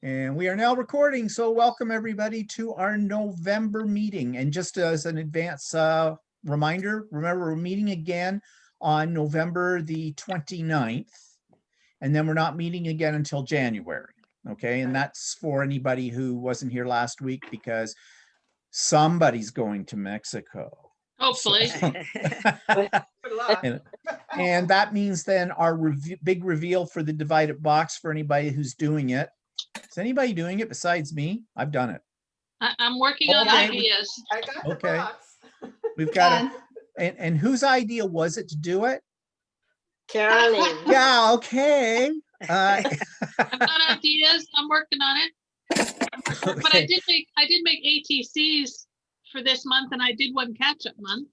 And we are now recording, so welcome everybody to our November meeting. And just as an advance reminder, remember we're meeting again on November the 29th, and then we're not meeting again until January, okay? And that's for anybody who wasn't here last week because somebody's going to Mexico. Hopefully. And that means then our big reveal for the divided box for anybody who's doing it. Is anybody doing it besides me? I've done it. I'm working on Okay. ideas. I got the Okay. box. We've got and whose idea was it to do it? Caroline. Yeah, okay. I've got ideas. I'm working on it. But I did make ATCs for this month, and I did one catch-up month.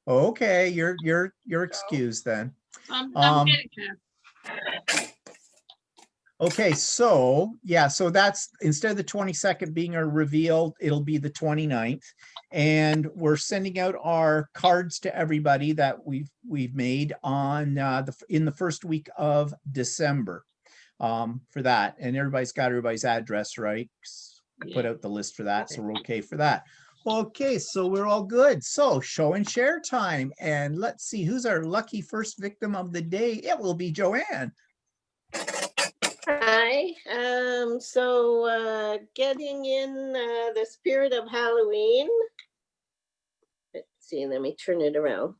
Okay, you're excused then. I'm getting there. Okay, so yeah, so that's instead of the 22nd being a reveal, it'll be the 29th. And we're sending out our cards to everybody that we've made on in the first week of December for that. And everybody's got everybody's address, right? I put out the list for that, so we're okay for that. Okay, so we're all good. So show and share time. And let's see who's our lucky first victim of the day. It will be Joanne. Hi. Getting in the spirit of Halloween. Let's see, let me turn it around.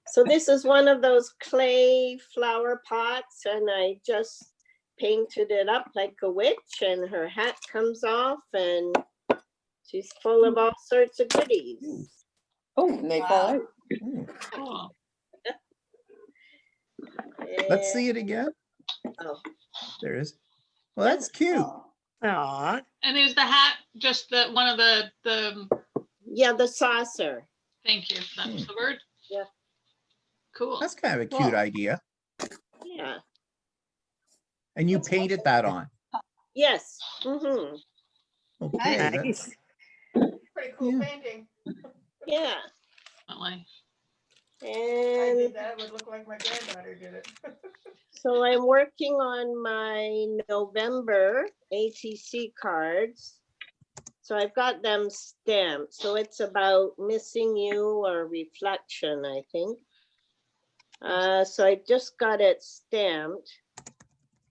So this is one of those clay flower pots, and I just painted it up like a witch, and her hat comes off, and she's full of all sorts of goodies. Oh, and they fall out. Cool. Let's see it again. Oh. There is. Well, that's cute. Aw. And is the hat just one of the Yeah, the saucer. thank you. That was the word? Yeah. Cool. That's kind of a cute idea. Yeah. And you painted that on. Yes. Mm-hmm. Okay. that's- Nice. Pretty cool Yeah. painting. Yeah. Definitely. I And did that. It would look like my granddaughter did it. so I'm working on my November ATC cards. So I've got them stamped. So it's about missing you or reflection, I think. So I just got it stamped.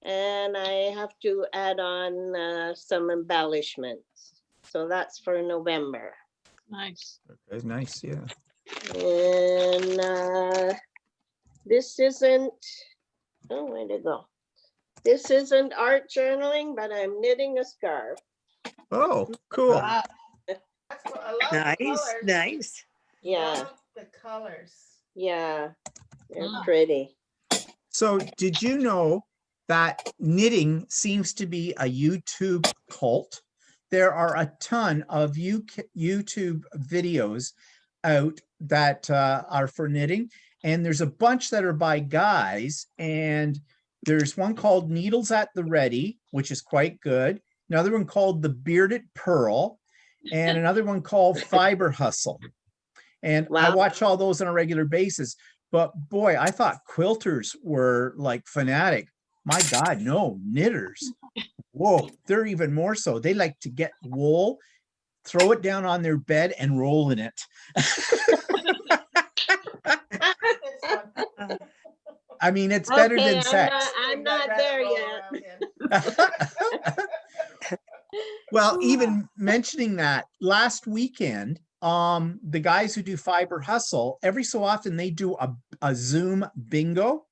And I have to add on some embellishments. So that's for November. Nice. Okay, nice, yeah. And this isn't, oh, where'd it go? This isn't art journaling, but I'm knitting a scarf. Oh, cool. Wow. That's cool. I love the Nice, colors. nice. Yeah, Love the colors. yeah, they're Wow. pretty. So did you know that knitting seems to be a YouTube cult? There are a ton of YouTube videos out that are for knitting, and there's a bunch that are by guys, and there's one called Needles at the Ready, which is quite good. Another one called The Bearded Pearl, and another one called Fiber Hustle. And I Wow. watch all those on a regular basis. But boy, I thought quilters were like fanatic. My God, no, knitters. Whoa, they're even more so. They like to get wool, throw it down on their bed and roll in it. It's fun. I mean, it's better Okay, than sex. I'm Big not rabbit there roll yet. around in. Well, even mentioning that last weekend, the guys who do Fiber Hustle, every so often they do a Zoom bingo,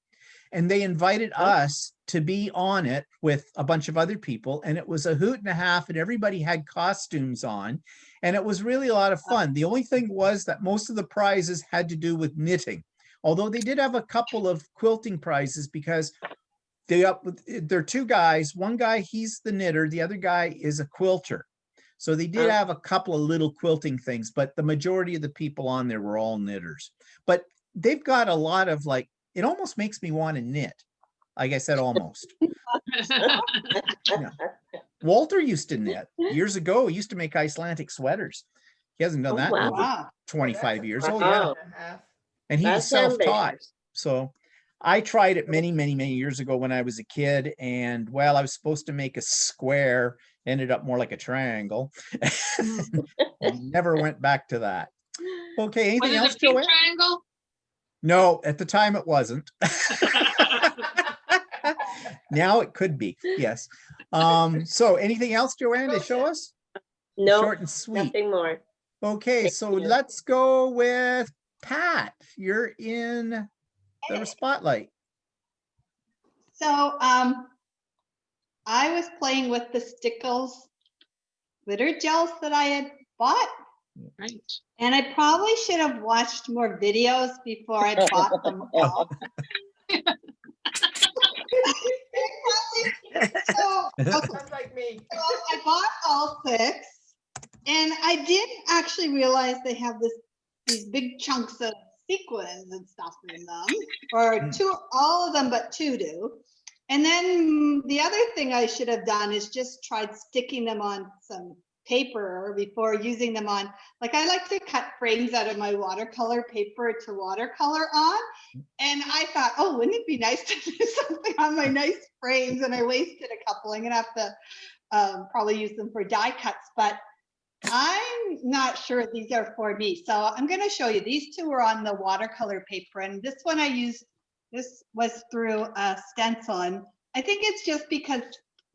and they invited us to be on it with a bunch of other people, and it was a hoot and a half, and everybody had costumes on, and it was really a lot of fun. The only thing was that most of the prizes had to do with knitting, although they did have a couple of quilting prizes because they're two guys. One guy, he's the knitter, the other guy is a quilter. So they did have a couple of little quilting things, but the majority of the people on there were all knitters. But they've got a lot of like, it almost makes me want to knit. Like I said, almost. Yeah. Walter used to knit years ago. He used to make Icelandic sweaters. He hasn't done Oh, that in wow. over Wow. 25 years. Oh, Wow. yeah. And he was That's self-taught. ambitious. So I tried it many, many, many years ago when I was a kid, and well, I was supposed to make a square, ended up more like a triangle. Never went back to that. Okay, Was anything it else, a pink Joanne? triangle? No, at the time it wasn't. Now it could be, yes. So anything else, Joanne, to show us? No, Short and sweet. nothing more. Okay, Thank so you. let's go with Pat. You're in the spotlight. So, I was playing with the Stickles glitter gels that I had bought, Right. and I probably should have watched more videos before I bought them all. So, okay, Sounds like me. so I bought all 6, and I didn't actually realize they have these big chunks of sequins and stuff in them, or all of them but 2 do. And then the other thing I should have done is just tried sticking them on some paper before using them on, like I like to cut frames out of my watercolor paper to watercolor on. And I thought, oh, wouldn't it be nice to do something on my nice frames? And I wasted a couple. I'm gonna have to probably use them for die cuts, but I'm not sure these are for me. So I'm gonna show you. These 2 were on the watercolor paper, and this one I used, this was through a stencil. And I think it's just because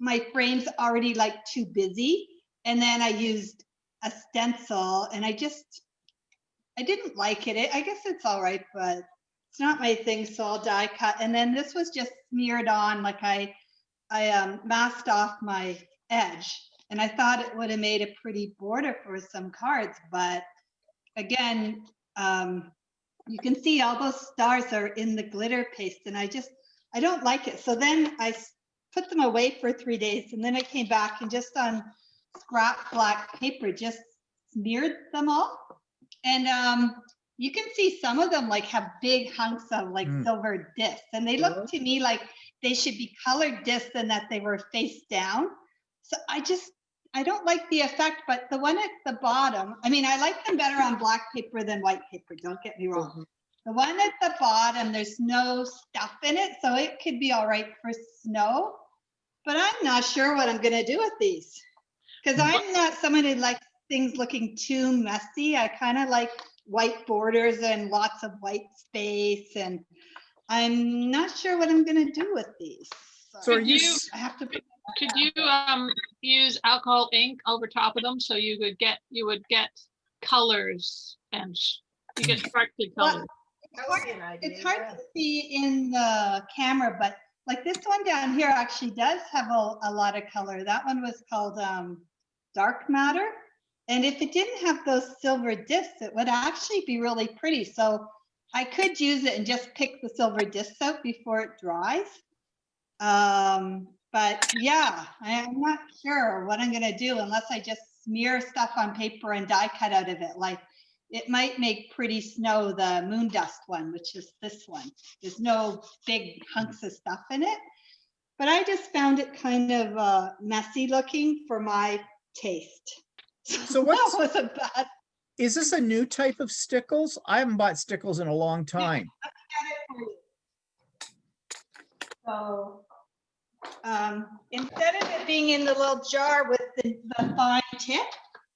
my frame's already like too busy. And then I used a stencil, and I didn't like it. I guess it's all right, but it's not my thing, so I'll die cut. And then this was just smeared on, like I masked off my edge, and I thought it would have made a pretty border for some cards. But again, you can see all those stars are in the glitter paste, and I don't like it. So then I put them away for 3 days, and then I came back and just on scrap black paper, just smeared them all. And you can see some of them like have big hunks of like silver discs, and they look to me like they should be colored discs and that they were face down. So I don't like the effect, but the one at the bottom, I mean, I like them better on black paper than white paper, don't get me wrong. The one at the bottom, there's no stuff in it, so it could be all right for snow, but I'm not sure what I'm gonna do with these. Because I'm not someone who likes things looking too messy. I kind of like white borders and lots of white space, and I'm not sure what I'm gonna do with these. So I have to. Could you use alcohol ink over top of them so you would get colors and you get sparkly colors? That would be an idea. It's hard to see in the camera, but like this one down here actually does have a lot of color. That one was called Dark Matter. And if it didn't have those silver discs, it would actually be really pretty. So I could use it and just pick the silver discs out before it dries. But yeah, I'm not sure what I'm gonna do unless I just smear stuff on paper and die cut out of it. Like it might make pretty snow, the moon dust one, which is this one. There's no big hunks of stuff in it. But I just found it kind of messy looking for my taste. So what's, that was a bad. is this a new type of stickles? I haven't bought stickles in a long time. So instead of it being in the little jar with the fine tip,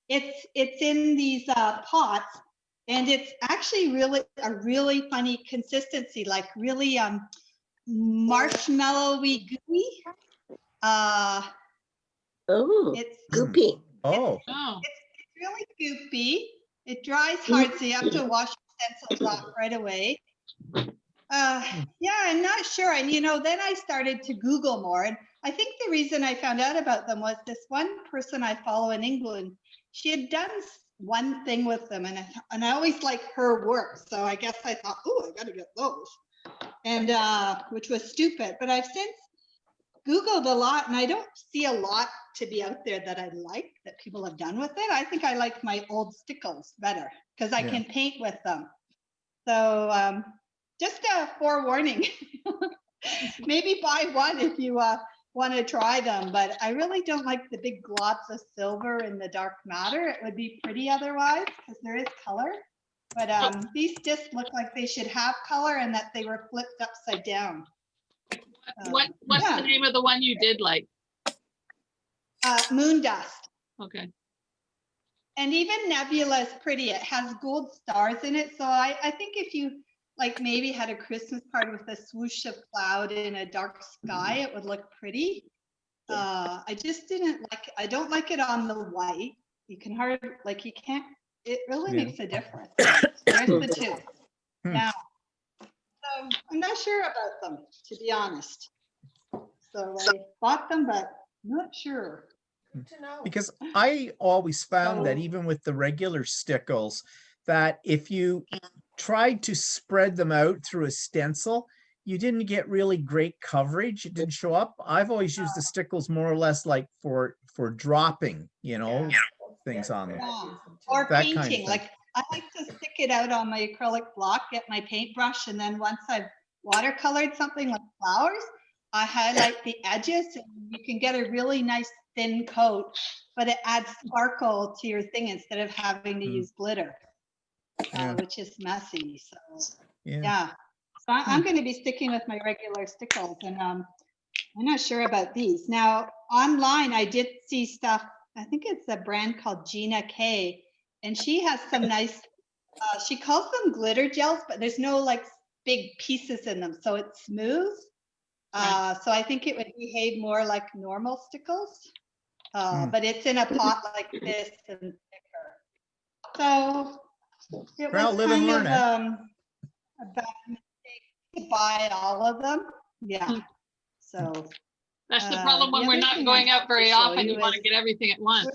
it's in these pots, and it's actually a really funny consistency, like really marshmallowy gooey. Oh, It's goopy. Oh, Oh, it's really goopy. It dries hard, so you have to wash your stencils off right away. Yeah, I'm not sure. And then I started to Google more, and I think the reason I found out about them was this one person I follow in England. She had done one thing with them, and I always like her work. So I guess I thought, oh, I gotta get those, and which was stupid. But I've since Googled a lot, and I don't see a lot to be out there that I like that people have done with it. I think I like my old stickles better because I can paint with them. So just a forewarning, maybe buy one if you want to try them, but I really don't like the big globs of silver in the dark matter. It would be pretty otherwise because there is color. But these just look like they should have color and that they were flipped upside down. What's yeah. the name of the one you did like? Moon dust. Okay. And even Nebula is pretty. It has gold stars in it. So I think if you like maybe had a Christmas party with a swoosh of cloud in a dark sky, it would look pretty. I just didn't like, I don't like it on the white. You can hardly, like you can't, it really makes a difference. There's the two. Now, so I'm not sure about them, to be honest. So I bought them, but not sure. Good to know. Because I always found that So- even with the regular stickles, that if you tried to spread them out through a stencil, you didn't get really great coverage. It didn't show up. I've always used the stickles more or less like for dropping, you know, things on them. Yeah. Or That kind of painting, thing. like I like to stick it out on my acrylic block, get my paintbrush, and then once I've watercolored something like flowers, I highlight the edges and you can get a really nice thin coat, but it adds sparkle to your thing instead of having to use glitter, Yeah. which is messy. So Yeah. yeah, so I'm going to be sticking with my regular stickles, and I'm not sure about these. Now online, I did see stuff. I think it's a brand called Gina K, and she has some nice. She calls them glitter gels, but there's no like big pieces in them, so it's smooth. So I think it would behave more like normal stickles, but it's in a pot like this and thicker. So it Well, was live and kind of learn, a bad mistake to buy all of them. Yeah. So That's the problem when the we're other not thing going I out have to very show often. you You want to is- get everything at once.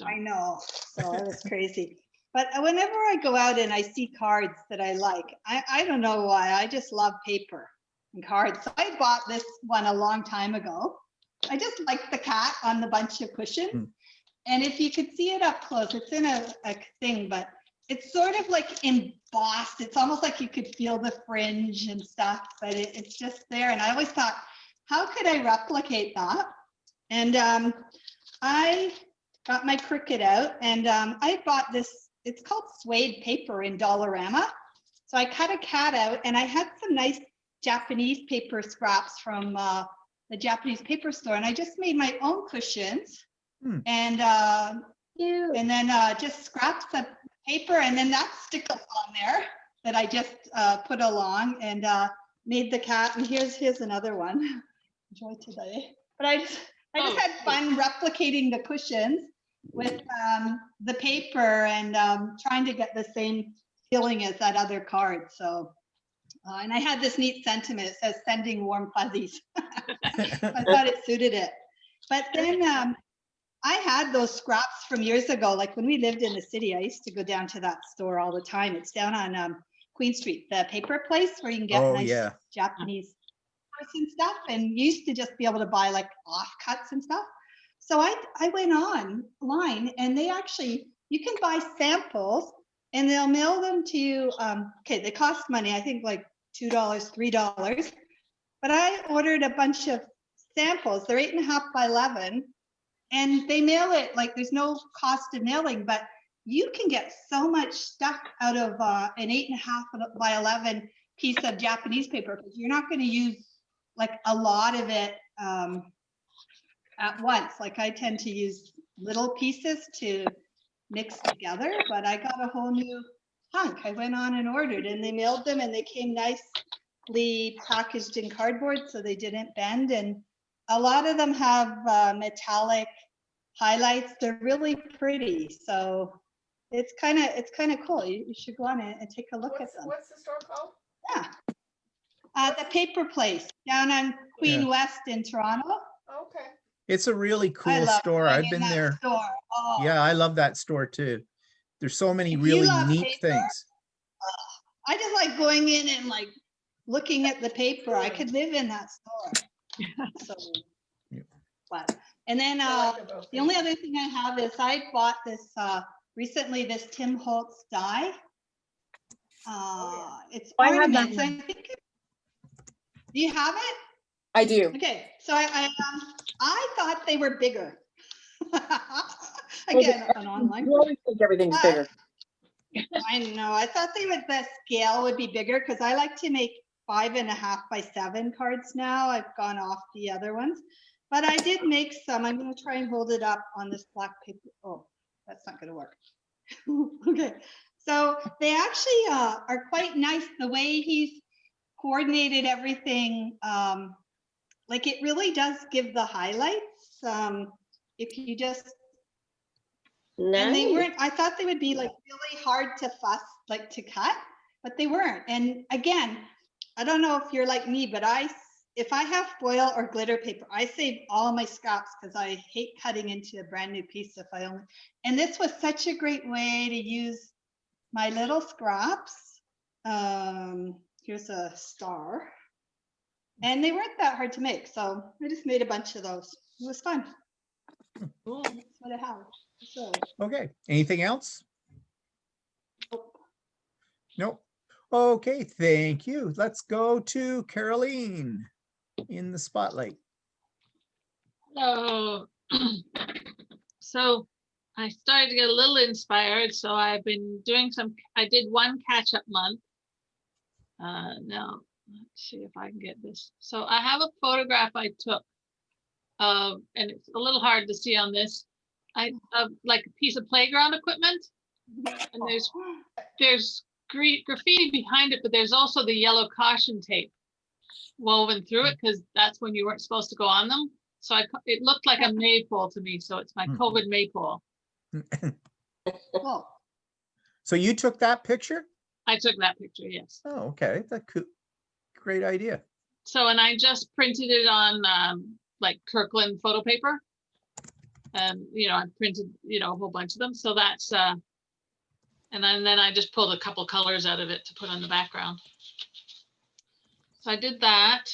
I know. So it was crazy. But whenever I go out and I see cards that I like, I don't know why. I just love paper and cards. So I bought this one a long time ago. I just like the cat on the bunch of cushions. And if you could see it up close, it's in a thing, but it's sort of like embossed. It's almost like you could feel the fringe and stuff, but it's just there. And I always thought, how could I replicate that? And I got my Cricut out, and I bought this, it's called suede paper in Dollarama. So I cut a cat out, and I had some nice Japanese paper scraps from the Japanese paper store, and I just made my own cushions. And then just scraps of paper, and then that stickles on there that I just put along and made the cat. And here's another one. Enjoy today. But I just had fun replicating the cushions with the paper and trying to get the same feeling as that other card. So, and I had this neat sentiment. It says "sending warm fuzzies." I thought it suited it. But then I had those scraps from years ago. Like when we lived in the city, I used to go down to that store all the time. It's down on Queen Street, the paper place where you can get nice Japanese and stuff. And you used to just be able to buy like offcuts and stuff. So I went online, and they actually, you can buy samples and they'll mail them to you. Okay, they cost money, I think like $2, $3. But I ordered a bunch of samples. They're 8.5 by 11. And they mail it, like there's no cost of mailing, but you can get so much stuff out of an 8.5 by 11 piece of Japanese paper, because you're not going to use like a lot of it at once. Like I tend to use little pieces to mix together, but I got a whole new hunk. I went on and ordered, and they mailed them, and they came nicely packaged in cardboard so they didn't bend. And a lot of them have metallic highlights. They're really pretty. So it's kind of cool. You should go on and take a look at them. What's the store called? Yeah. The paper place down on Queen West in Toronto. Okay. It's a really I cool love store. going I've in been that there. store. Oh, Yeah, I love that store too. There's so many If you really love neat paper, things. I just like going in and like looking at the paper. I could live in that store. So, but, and then the only other thing I have is I bought this recently, this Tim Holtz die. It's I have that ornaments. I think do you have it? I do. Okay, so I thought they were bigger. Again, on online. You always think everything's bigger. I know. I thought the scale would be bigger because I like to make 5.5 by 7 cards now. I've gone off the other ones, but I did make some. I'm going to try and hold it up on this black paper. Oh, that's not going to work. Okay. So they actually are quite nice. The way he's coordinated everything, like it really does give the highlights. If you just, and they weren't, I thought they would be like really hard to like to cut, but they weren't. And again, I don't know if you're like me, but if I have foil or glitter paper, I save all my scraps because I hate cutting into a brand new piece if I only, and this was such a great way to use my little scraps. Here's a star. And they weren't that hard to make. So I just made a bunch of those. It was fun. Cool. That's what I have. So, Okay, anything else? nope. Nope. Okay, thank you. Let's go to Caroline in the spotlight. Hello. So I started to get a little inspired. So I've been doing I did one catch-up month. Now, let's see if I can get this. So I have a photograph I took of, and it's a little hard to see on this, like a piece of playground equipment. And there's graffiti behind it, but there's also the yellow caution tape woven through it because that's when you weren't supposed to go on them. So it looked like a maypole to me. So it's my COVID maypole. Cool. So you took that picture? I took that picture, yes. Oh, okay. That's cool. Great idea. So, and I just printed it on like Kirkland photo paper. And, I printed, a whole bunch of them. So that's, and then I just pulled a couple colors out of it to put on the background. So I did that.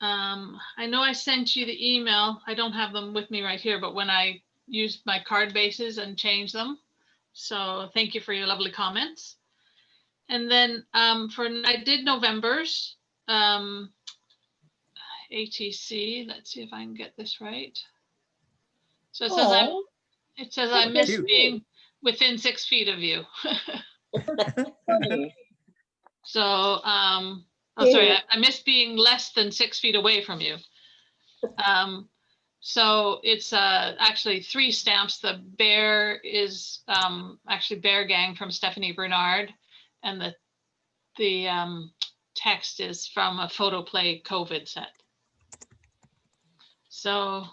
I know I sent you the email. I don't have them with me right here, but when I used my card bases and changed them. So thank you for your lovely comments. And then I did November's ATC. Let's see if I can get this right. So it says I miss being within 6 feet of you. So sorry, I miss being less than 6 feet away from you. So it's actually 3 stamps. The bear is actually Bear Gang from Stephanie Bernard, and the text is from a photo play COVID set. So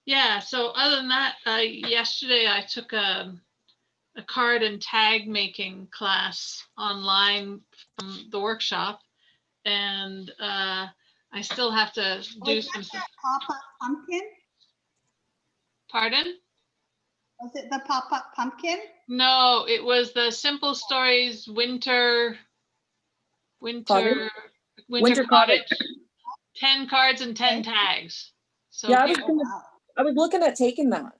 yeah, so other than that, yesterday I took a card and tag making class online from the workshop, and I still have to do some stuff. Pop-up pumpkin? Pardon? Was it the pop-up pumpkin? No, it was the Simple Stories winter Cottage? cottage. 10 cards and 10 tags. So Yeah, I was looking at taking that.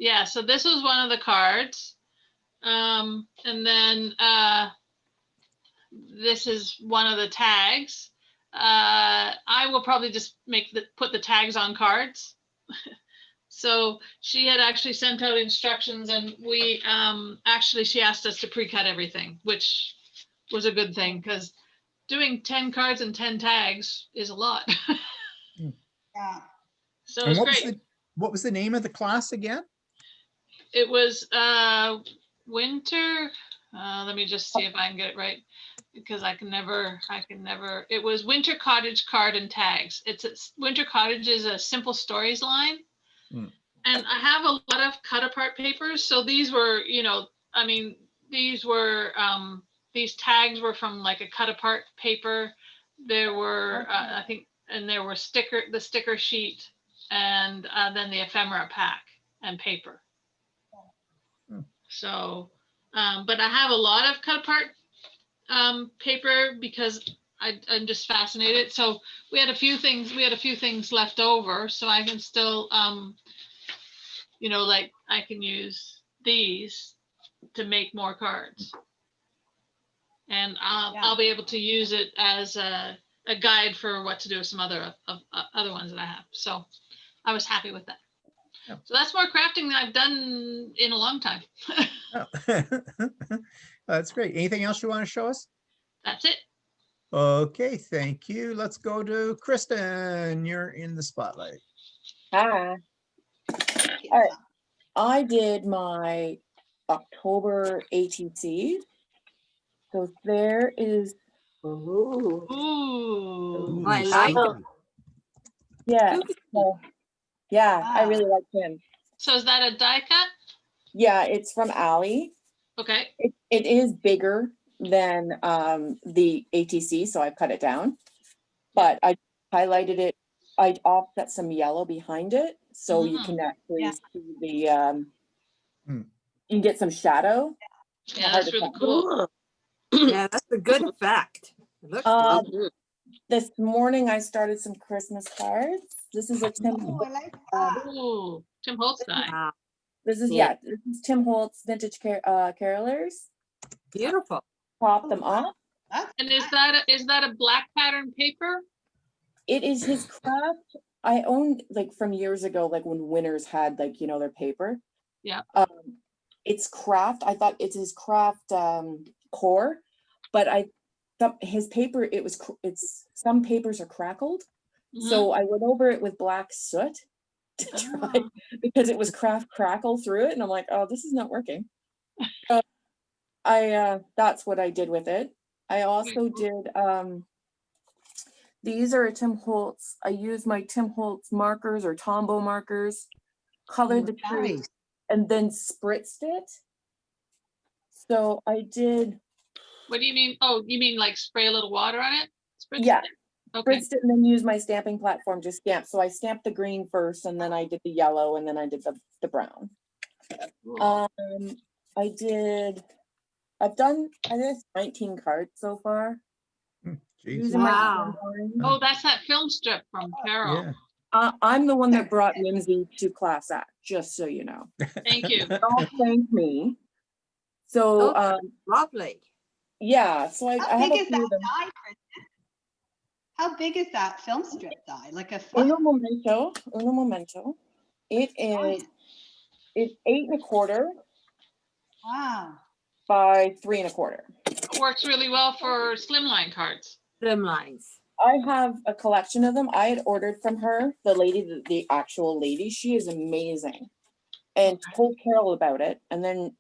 yeah, so this was one of the cards. And then this is one of the tags. I will probably just put the tags on cards. So she had actually sent out instructions, and we she asked us to pre-cut everything, which was a good thing because doing 10 cards and 10 tags is a lot. Yeah. So it's great. What was the name of the class again? It was winter. Let me just see if I can get it right, because I can never, it was Winter Cottage Card and Tags. Winter Cottage is a Simple Stories line. And I have a lot of cut apart papers. So these were, these tags were from like a cut apart paper. There were, I think, and there were the sticker sheet, and then the ephemera pack and paper. So, but I have a lot of cut apart paper because I'm just fascinated. So we had a few things left over, so I can still, like I can use these to make more cards, and I'll be able to use it as a guide for what to do with some other ones that I have. So I was happy with that. So that's more crafting than I've done in a long time. Oh. That's great. Anything else you want to show us? That's it. Okay, thank you. Let's go to Kristen. You're in the spotlight. Hi. All right. I did my October ATC. So there is, Ooh. Ooh. I Ooh, like so it. cute. yeah. Look at so- yeah, I Wow. really like him. So is that a die cut? Yeah, it's from Allie. Okay. It is bigger than the ATC, so I cut it down. But I highlighted it. I offset some yellow behind it, so you can actually Yeah. see the Hmm. you can get some shadow. Yeah, Hard that's to really tell. cool. Yeah, that's a good effect. It looks Um, good. This morning I started some Christmas cards. This is a Tim. Oh, I like Uh, that. Ooh, Tim Holtz guy. Wow, This is Yeah. this is Tim Holtz vintage carolers. beautiful. Pop them up. That's And is that a black pattern paper? It is his craft. I owned like from years ago, like when Winners had like, their paper. Yeah. It's craft. I thought it's his craft core, but I thought his paper, it's some papers are crackled. Mhm. So I went over it with black soot to try because it was craft crackle through it. And I'm like, oh, this is not working. So that's what I did with it. I also did, these are a Tim Holtz. I used my Tim Holtz markers or Tombow markers, colored the tree, Nice. and then spritzed it. So I did, What do you mean? Oh, you mean like spray a little water on it? Spritz yeah, it? Okay. spritzed it and then used my stamping platform to stamp. So I stamped the green first, and then I did the yellow, and then I did the brown. Cool. I did 19 cards so far. Geez. Using my Wow. timeline. Oh, that's that film strip from Carol. Yeah. I'm the one that brought Whimsy to class act, just so you know. Thank you. Don't thank me. So, Oh, lovely. yeah, so I How have big a is few that of them. die, Kristen? How big is that film strip die? Like a foot? Uno momento. It is, it's 8 1/4 Wow. by 3 1/4. It works really well for slimline cards. Slim lines. I have a collection of them. I had ordered from her, the actual lady. She is amazing. And told Carol about it. And then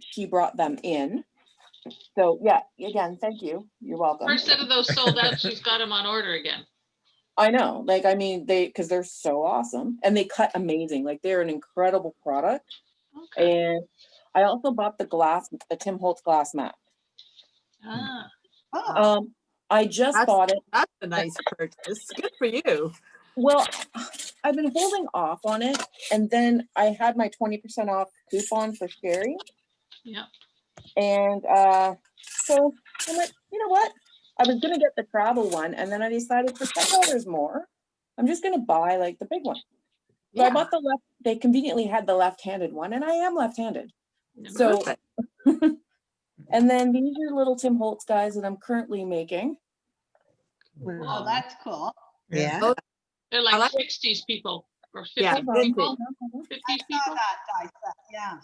she brought them in. So yeah, again, thank you. You're welcome. First set of those sold out. She's got them on order again. I know, like, I mean, because they're so awesome and they cut amazing. Like, they're an incredible product. Okay. And I also bought the Tim Holtz glass mat. Ah, Oh, I just That's- bought it. That's a nice purchase. Good for you. Well, I've been holding off on it, and then I had my 20% off coupon for Sherry. yeah. And so I'm like, you know what? I was gonna get the travel one, and then I decided for $10 more, I'm just gonna buy like the big one. So I bought they conveniently had the left-handed one, and I am left-handed. So, Perfect. and then these are little Tim Holtz guys that I'm currently making. oh, that's cool. Yeah. Oh, They're I like like- 60s people or 50 Yeah, people. vintage. 50s I saw people. that die set, yeah.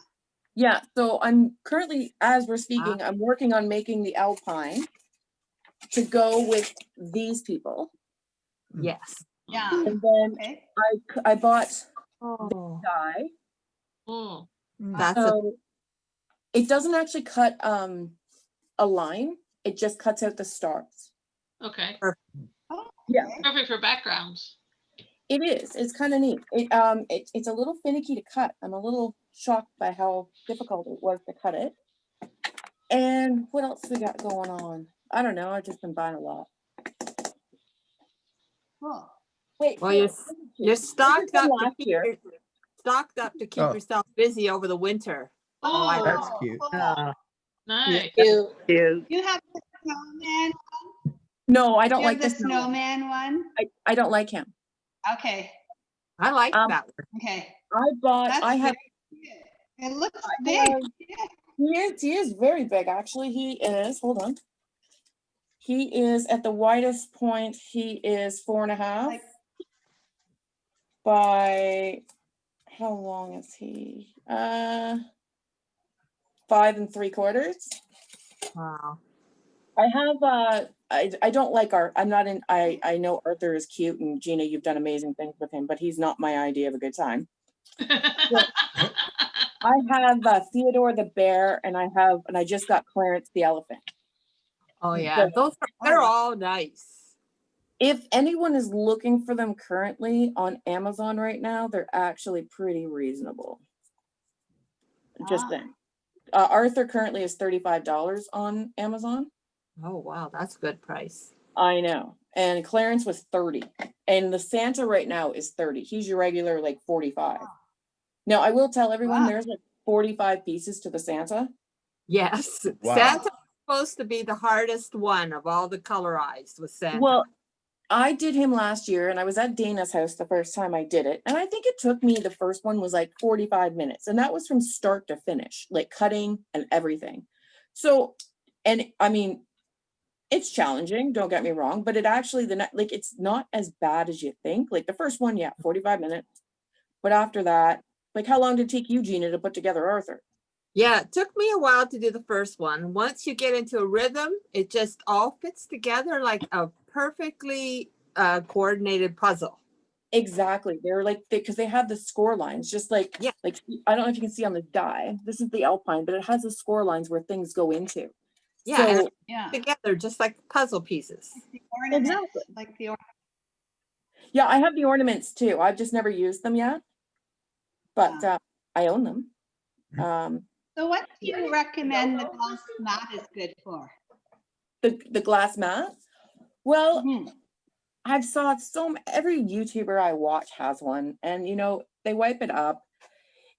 Yeah, so I'm currently, as we're speaking, I'm working on making the Alpine to go with these people. Yes. Yeah, And then okay. I bought Oh, dye. Oh, that's a, So it doesn't actually cut a line, it just cuts out the stars. okay. Oh, Yeah. okay. Perfect for backgrounds. It is, it's kind of neat. It's a little finicky to cut. I'm a little shocked by how difficult it was to cut it. And what else we got going on? I don't know, I've just been buying a lot. Cool. Wait, well, here, you're stocked from up to last keep year. Oh. yourself busy over the winter. Oh, I That's cute. Cool. nice. You, You have the snowman, No, I don't you have like the this. snowman one? I don't like him. Okay, I like Um, that one. okay. I have, It looks I big. have- he is very big, actually. He is, hold on. He is at the widest point, he is 4.5 Like- by how long is he? 5 3/4. Wow. I have I don't like Art. I'm not in I know Arthur is cute, and Gina, you've done amazing things with him, but he's not my idea of a good time. I have Theodore the bear, and I just got Clarence the elephant. Oh yeah, they're all nice. If anyone is looking for them currently on Amazon right now, they're actually pretty reasonable. Just saying. Arthur currently is $35 on Amazon. Oh wow, that's a good price. I know. And Clarence was 30. And the Santa right now is 30. He's your regular like 45. Now I will tell everyone Wow. there's like 45 pieces to the Santa. Yes, Wow. Santa's supposed to be the hardest one of all the colorized with Santa. Well, I did him last year, and I was at Dana's house the first time I did it. And I think it took me, the first one was like 45 minutes. And that was from start to finish, like cutting and everything. So, and I mean, it's challenging, don't get me wrong, but it actually, like, it's not as bad as you think. Like the first one, yeah, 45 minutes. But after that, like, how long did it take you, Gina, to put together Arthur? Yeah, it took me a while to do the first one. Once you get into a rhythm, it just all fits together like a perfectly coordinated puzzle. Exactly. They're like, because they have the score lines, just like, Yeah. like, I don't know if you can see on the die. This is the Alpine, but it has the score lines where things go into. Yeah, and So, Yeah. together just like puzzle pieces. The ornaments, Exactly. like the yeah, I have the ornaments too. I've just never used them yet, but I own them. So what do you recommend the glass mat is good for? The glass mat. Well, Mhm. I've saw every YouTuber I watch has one, and you know, they wipe it up.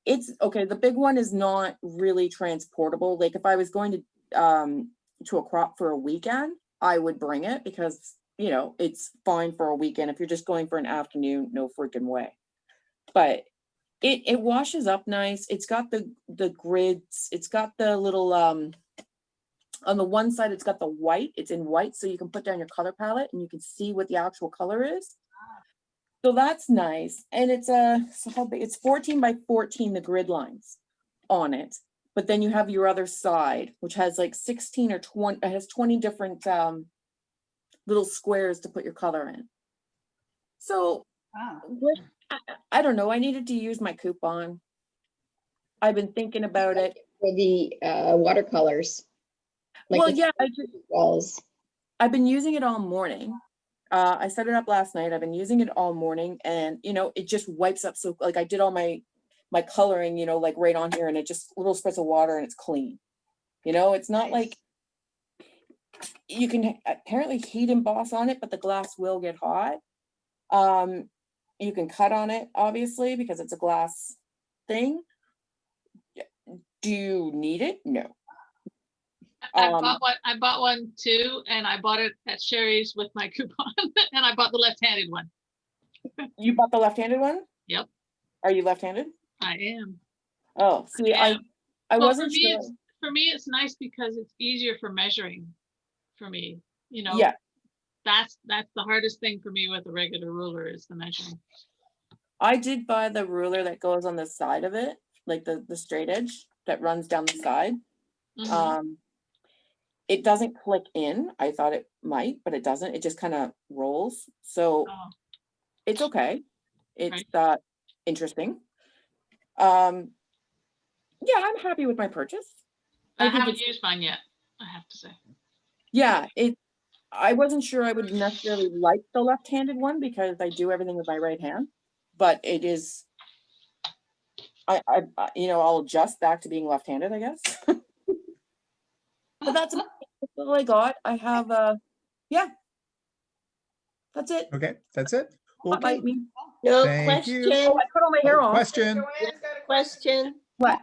It's okay. The big one is not really transportable. Like if I was going to a crop for a weekend, I would bring it because, you know, it's fine for a weekend. If you're just going for an afternoon, no freaking way. But it washes up nice. It's got the grids. It's got the little on the one side, it's got the white. It's in white, so you can put down your color palette and you can see what the actual color is. So that's nice. And it's so how big? It's 14 by 14, the grid lines on it. But then you have your other side, which has like 16 or 20, it has 20 different little squares to put your color in. So Wow. I don't know. I needed to use my coupon. I've been thinking about it. For the watercolors. Like Well, the yeah, walls. I've been using it all morning. I set it up last night. I've been using it all morning, and you know, it just wipes up. So like I did all my coloring, you know, like right on here, and it just little spritz of water and it's clean. You know, it's not Nice. like you can apparently heat emboss on it, but the glass will get hot. You can cut on it, obviously, because it's a glass thing. Do you need it? No. I bought one too, and I bought it at Sherry's with my coupon, and I bought the left-handed one. You bought the left-handed one? Yep. Are you left-handed? I am. Oh, see, Yeah. I Well, wasn't sure. For me, it's nice because it's easier for measuring for me, you know. Yeah, That's the hardest thing for me with a regular ruler is the measuring. I did buy the ruler that goes on the side of it, like the straight edge that runs down the side. Mhm. It doesn't click in. I thought it might, but it doesn't. It just kind of rolls. So Oh, it's okay. It's interesting. Yeah, I'm happy with my purchase. I think haven't it's- used mine yet, I have to say. Yeah, I wasn't sure I would necessarily like the left-handed one because I do everything with my right hand, but it is, you know, I'll adjust back to being left-handed, I guess. But that's all I got. I have, yeah. That's it. Okay, that's it. Not Okay, bite me. No Thank you. question, Oh, I put all my hair on. Question. Joanne's got a question. What?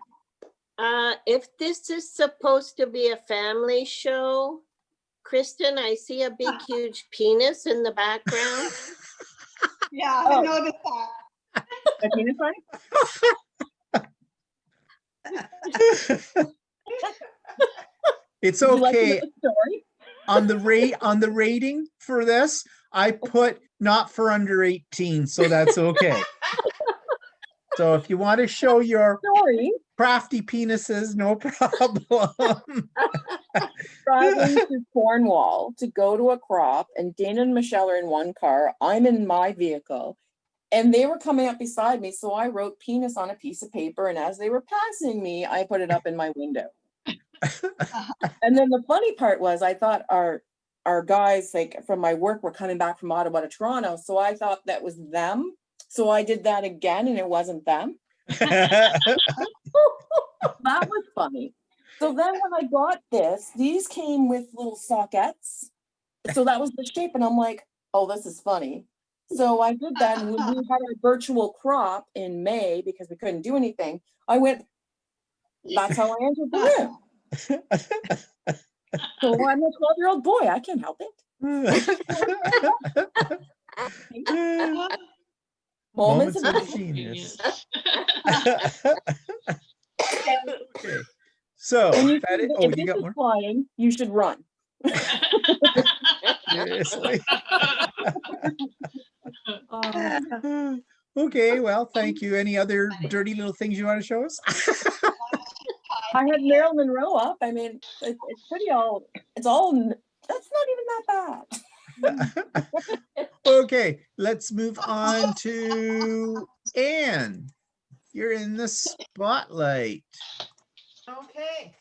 If this is supposed to be a family show, Kristen, I see a big, huge penis in the background. Yeah, Oh. I noticed that. A penis one? It's Would you like to know okay. the story? On the rating for this, I put not for under 18, so that's okay. So if you want to show your Sorry, crafty penises, no problem. driving to Cornwall to go to a crop, and Dana and Michelle are in one car. I'm in my vehicle. And they were coming up beside me, so I wrote penis on a piece of paper, and as they were passing me, I put it up in my window. And then the funny part was, I thought our guys, like from my work, were coming back from Ottawa to Toronto, so I thought that was them. So I did that again, and it wasn't them. That was funny. So then when I got this, these came with little sockets. So that was the shape, and I'm like, oh, this is funny. So I did that, and when we had our virtual crop in May, because we couldn't do anything, I went, that's how I entered the room. So I'm a 12-year-old boy, I can't help it. Moments of genius. Genius. Okay. So When you that see is, that oh, if you this got is more? flying, you should run. Seriously. Um, Okay, well, thank you. Any other dirty little things you want to show us? I had Marilyn Monroe up. I mean, it's pretty all, it's all, that's not even that bad. Okay, let's move on to Anne. You're in the spotlight. Okay.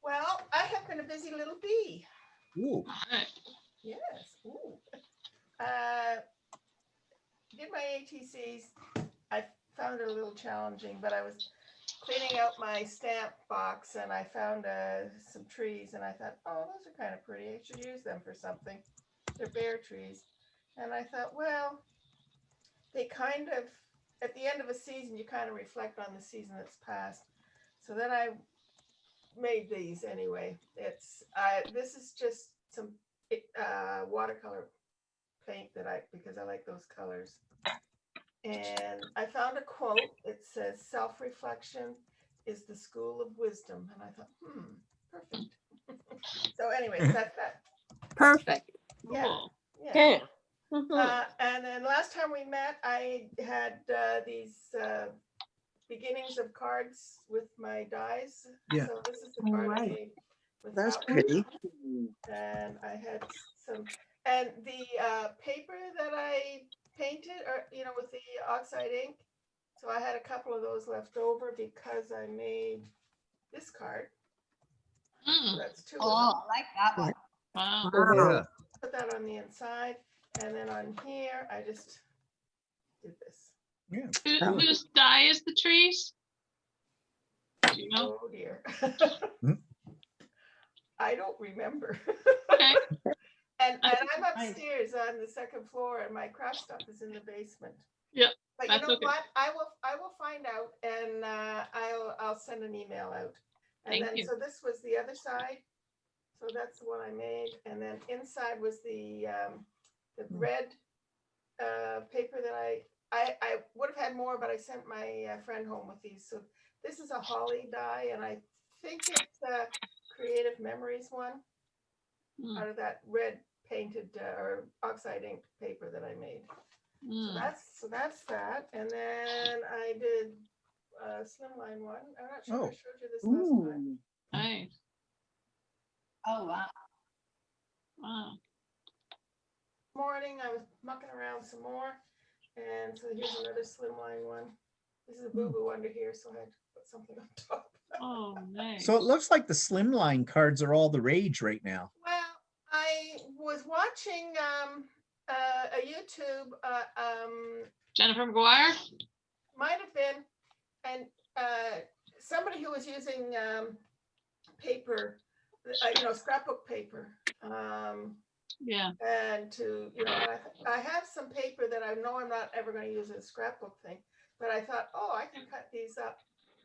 Well, I have been a busy little bee. Ooh. Alright. Yes. Ooh. Did my ATCs. I found it a little challenging, but I was cleaning out my stamp box and I found some trees and I thought, oh, those are kind of pretty. I should use them for something. They're bear trees. And I thought, well, they kind of, at the end of a season, you kind of reflect on the season that's passed. So then I made these anyway. This is just some watercolor paint because I like those colors. And I found a quote. It says, self-reflection is the school of wisdom. And I thought, perfect. So anyways, that's that. Perfect. Yeah. Cool. Yeah. Mhm. And then last time we met, I had these beginnings of cards with my dies. Yeah. So this is the Oh, card I right. made with That's that one. pretty. And I had some, and the paper that I painted, or with the oxide ink. So I had a couple of those left over because I made this card. So Hmm, that's two Oh, of them. I like that one. wow. Yeah. Put that on the inside, and then on here I just did this. Yeah. Whose dye is the trees? Do you know? Oh dear. Hmm. I don't remember. Okay. And I'm upstairs on the second floor, and my craft stuff is in the basement. Yep, But you that's know okay. what? I will find out, and I'll send an email out. And Thank then you. so this was the other side. So that's the one I made, and then inside was the red paper that I would have had more, but I sent my friend home with these. So this is a holly die, and I think it's a Creative Memories one Hmm, out of that red painted or oxide ink paper that I made. hmm. So that's that. And then I did a slimline one. I'm not sure if I Oh. showed you this last time. Ooh. Nice. Oh, wow. Wow. Morning I was mucking around some more, and so here's another slimline one. This is a boo-boo under here, so I had to put something on top. Oh, nice. So it looks like the slimline cards are all the rage right now. Well, I was watching a YouTube, Jennifer McGuire? might have been, and somebody who was using paper, scrapbook paper. Yeah. And to, I have some paper that I know I'm not ever going to use as a scrapbook thing, but I thought, oh, I can cut these up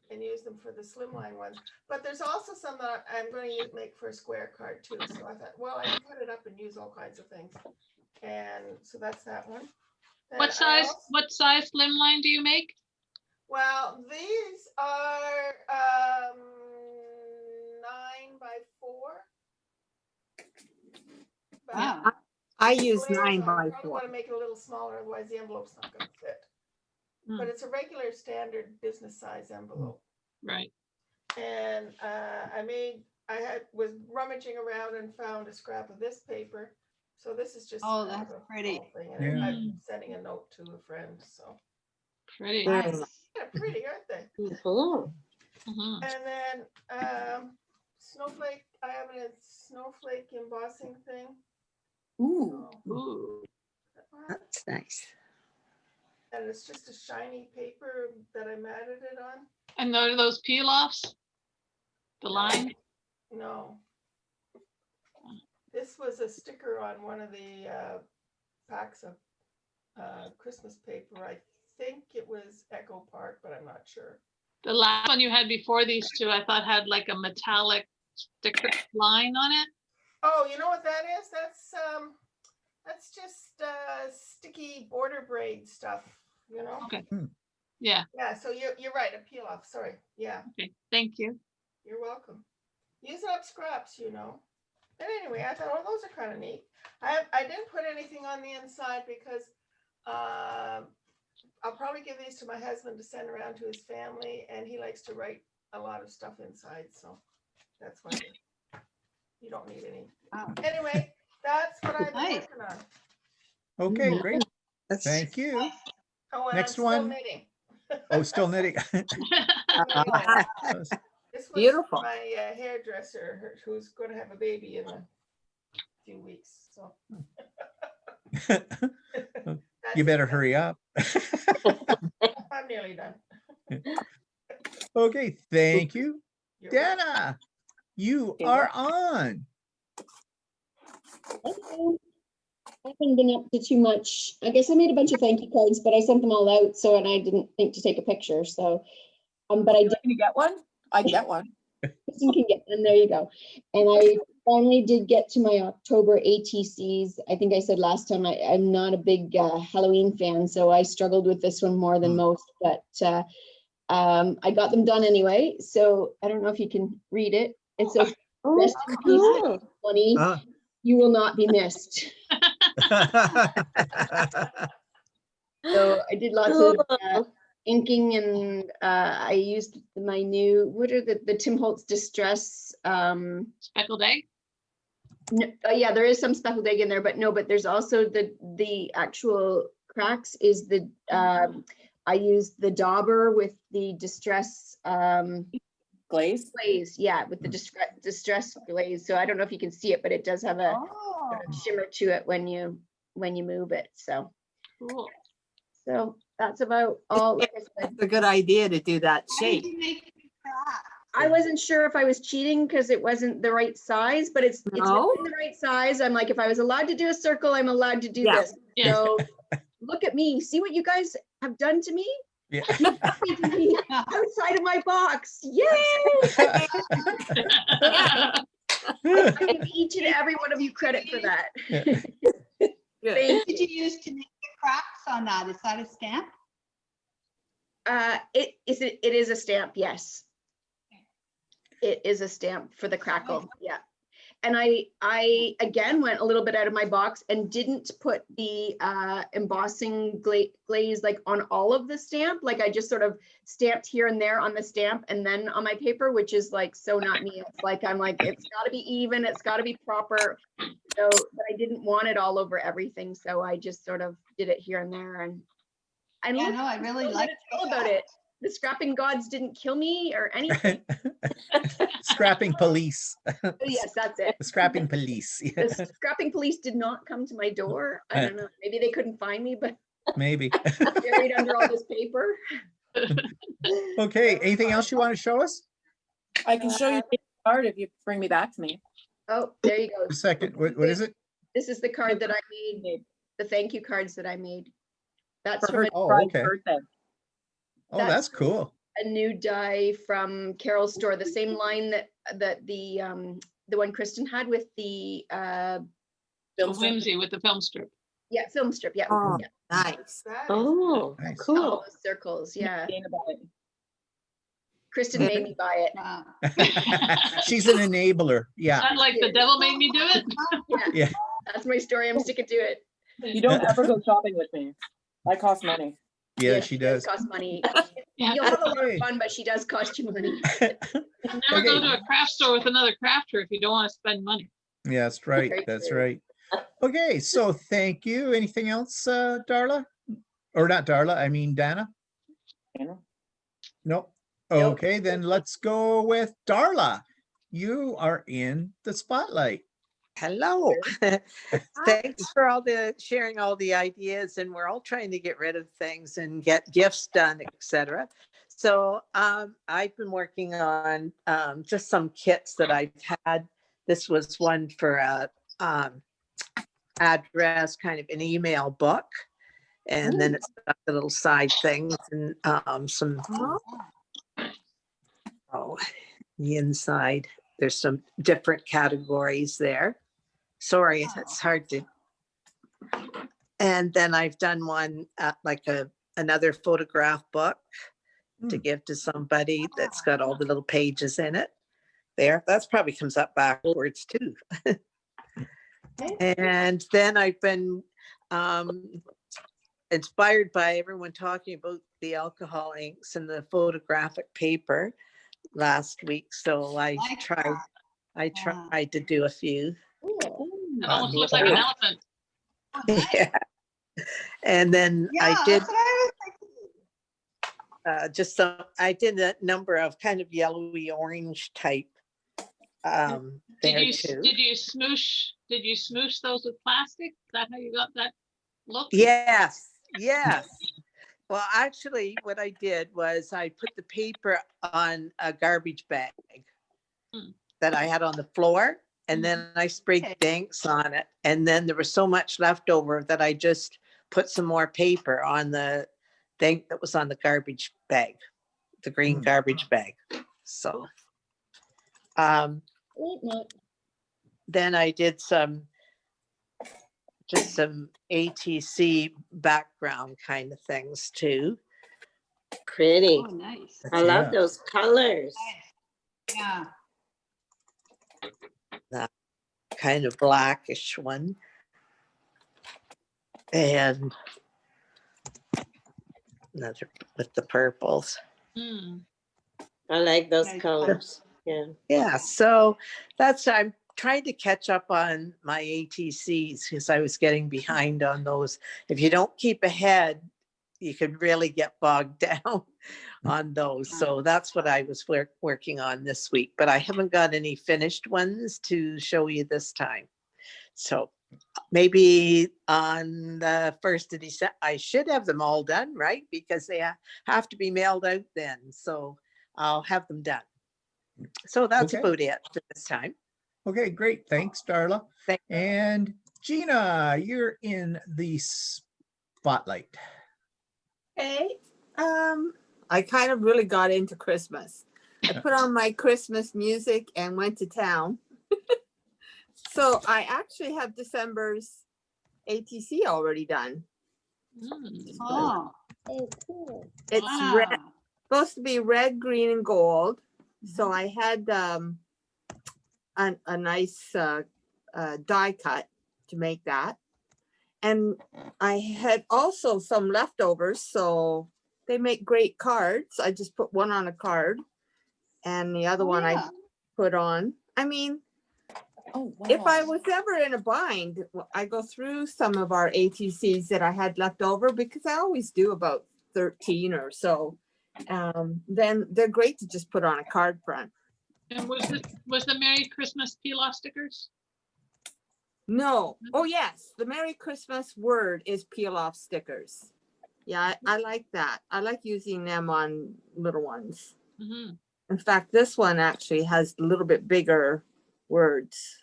and use them for the slimline ones. But there's also some that I'm going to make for a square card too. So I thought, well, I can cut it up and use all kinds of things. And so that's that one. Then What size slimline do you make? well, these are 9 by 4. But Wow. I use layers 9 on, by you probably 4. want to make it a little smaller, otherwise the envelope's not going to fit. but it's a regular standard business size envelope. Right. And was rummaging around and found a scrap of this paper. So this is just. Oh, kind of that's a pretty. small thing, and Yeah. I'm sending a note to a friend, so. Pretty. Very Nice. Yeah, pretty, aren't they? Mhm. Mhm. And then snowflake, I have a snowflake embossing thing. Ooh, Ooh. That's nice. And it's just a shiny paper that I matted it on. And are those peel-offs? The line? No. This was a sticker on one of the packs of Christmas paper. I think it was Echo Park, but I'm not sure. The last one you had before these two, I thought had like a metallic sticker line on it. Oh, you know what that is? That's just sticky border braid stuff, you know? Okay. Yeah. Yeah, so you're right, a peel off, sorry. Yeah, Okay. Thank you. you're welcome. Using up scraps, you know. But anyway, I thought, oh, those are kind of neat. I didn't put anything on the inside because I'll probably give these to my husband to send around to his family, and he likes to write a lot of stuff inside, so that's why you don't need any. Wow. Anyway, that's what I've been Nice. working on. Okay, Mhm. great. That's Thank you. Oh, and Next I'm still one. knitting. Oh, still knitting. This was Beautiful. my hairdresser who's going to have a baby in a few weeks. So You better hurry up. I'm nearly done. Okay, thank you. You're welcome. Dana, you Okay. are on. Hello. I haven't been up to too much. I guess I made a bunch of thank you cards, but I sent them all out, so, and I didn't think to take a picture, so. But I did. can you get one? I get one. Kristen can get them. There you go. And I finally did get to my October ATCs. I think I said last time I'm not a big Halloween fan, so I struggled with this one more than most. But I got them done anyway. So I don't know if you can read it. It says, "Rest in peace, 2020. You will not be missed." So I did lots of inking, and I used my new, what are the Tim Holtz Distress? Speckled egg. Yeah, there is some speckled egg in there, but no, but there's also the actual cracks is the, I used the dauber with the Distress Glaze? glaze. Yeah, with the distress glaze. So I don't know if you can see it, but it does have a Oh, shimmer to it when you move it. So that's about all. Like I said, It's a good idea to do that how did shape. you make it crack? I wasn't sure if I was cheating because it wasn't the right size, but it's No? within the right size. I'm like, if I was allowed to do a circle, I'm allowed to do Yeah. this. Yeah. So look at me. See what you guys have done to me? Yeah. Outside of my box. Yay! I give each and every one of you credit for that. Good. Thank Did you use to make the cracks on that? Is that a stamp? It is a stamp, yes. It is a stamp for the crackle, yeah. And I again went a little bit out of my box and didn't put the embossing glaze like on all of the stamp. Like I just sort of stamped here and there on the stamp and then on my paper, which is like so not me. It's like I'm like, it's got to be even, it's got to be proper. So, but I didn't want it all over everything, so I just sort of did it here and there. And Yeah, look no, I really what like it's all about it. The scrapping gods didn't kill me or anything. Scrapping police. Oh, yes, that's it. The scrapping police. The scrapping police did not come to my door. I don't know. Maybe they couldn't find me, but Maybe. buried under all this paper. Okay, anything else you want to show us? I can show you the card if you bring me back to me. Oh, there you go. A second, what is it? This is the card that I made, the thank you cards that I made. That's For from her Oh, bride's okay. birthday. Oh, that's cool. a new die from Carol's store, the same line that the one Kristen had with the Film strip. Whimsy with the film strip. yeah, film strip. Yeah. Oh, Yeah. nice. That is Oh, Nice. All cool. those circles. Yeah. Jane about it. Kristen made me buy it. Wow. She's an enabler. Yeah. Not like the devil made me do it. Yeah. Yeah. That's my story. I'm sticking to it. You don't ever go shopping with me. That costs money. Yeah, Yes, she does. Cost money. Yeah. You'll have a lot Okay. of fun, but she does cost you money. Never go Okay. to a craft store with another crafter if you don't want to spend money. Yeah, that's right. Very That's true. right. Okay, so thank you. Anything else, Darla? Or not Darla, I mean Dana? You know? Nope. Nope. Okay, then let's go with Darla. You are in the spotlight. Hello. Thanks for all the sharing all the ideas, and we're all trying to get rid of things and get gifts done, etc. So I've been working on just some kits that I've had. This was one for a address, kind of an email book, and then it's got the little side things and some the inside. There's some different categories there. Sorry, it's hard to. And then I've done one like another photograph book to give to somebody that's got all the little pages in it. There, that's probably comes up backwards too. And then I've been inspired by everyone talking about the alcohol inks and the photographic paper last week. So I tried to do a few. It almost looks like an elephant. Yeah. And then Yeah, I did that's what I was thinking. I did a number of kind of yellowy orange type there too. Did you smoosh those with plastic? Is that how you got that look? Yes. Well, actually what I did was I put the paper on a garbage bag that I had on the floor, and then I sprayed the inks on it, and then there was so much left over that I just put some more paper on the thing that was on the garbage bag, the green garbage bag. So then I did just some ATC background kind of things too. Pretty. Oh, nice. I love Yeah. those colors. Yeah. That kind of blackish one. And another with the purples. Hmm. I like those Nice. colors. Yeah. Yeah, so I'm trying to catch up on my ATCs because I was getting behind on those. If you don't keep ahead, you could really get bogged down on those. So that's what I was working on this week, but I haven't got any finished ones to show you this time. So maybe on the 1st of December, I should have them all done, right? Because they have to be mailed out then. So I'll have them done. So that's Okay. about it for this time. Okay, great. Thanks, Darla. Thank- And Gina, you're in the spotlight. Okay. I kind of really got into Christmas. I put on my Christmas music and went to town. So I actually have December's ATC already done. Oh, It's wow. red, supposed to be red, green, and gold. So I had a nice die cut to make that. And I had also some leftovers, so they make great cards. I just put one on a card and the other one I Yeah. put on. I mean, Oh, wow. if I was ever in a bind, I go through some of our ATCs that I had left over because I always do about 13 or so. Then they're great to just put on a card front. And was the Merry Christmas peel off stickers? No. Oh, yes. The Merry Christmas word is peel off stickers. Yeah, I like that. I like using them on little ones. Mm-hmm. In fact, this one actually has a little bit bigger words.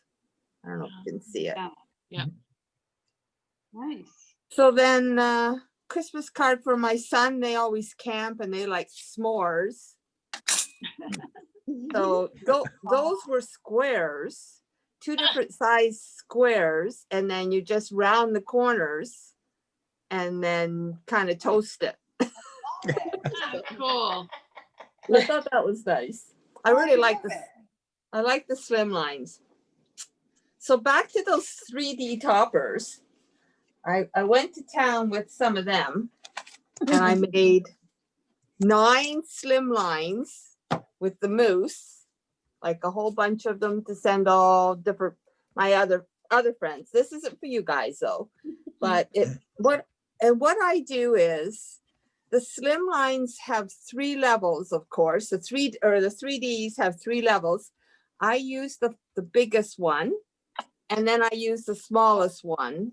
I don't know if you can see it. Yeah. Nice. So then Christmas card for my son, they always camp and they like s'mores. So those were squares, 2 different size squares, and then you just round the corners and then kind of toast it. Cool. I thought that was nice. I really like this. I like the slim lines. So back to those 3D toppers. I went to town with some of them and I made 9 slim lines with the moose, like a whole bunch of them to send all different, my other friends. This isn't for you guys though, but what I do is the slim lines have 3 levels, of course. The 3Ds have 3 levels. I use the biggest one, and then I use the smallest one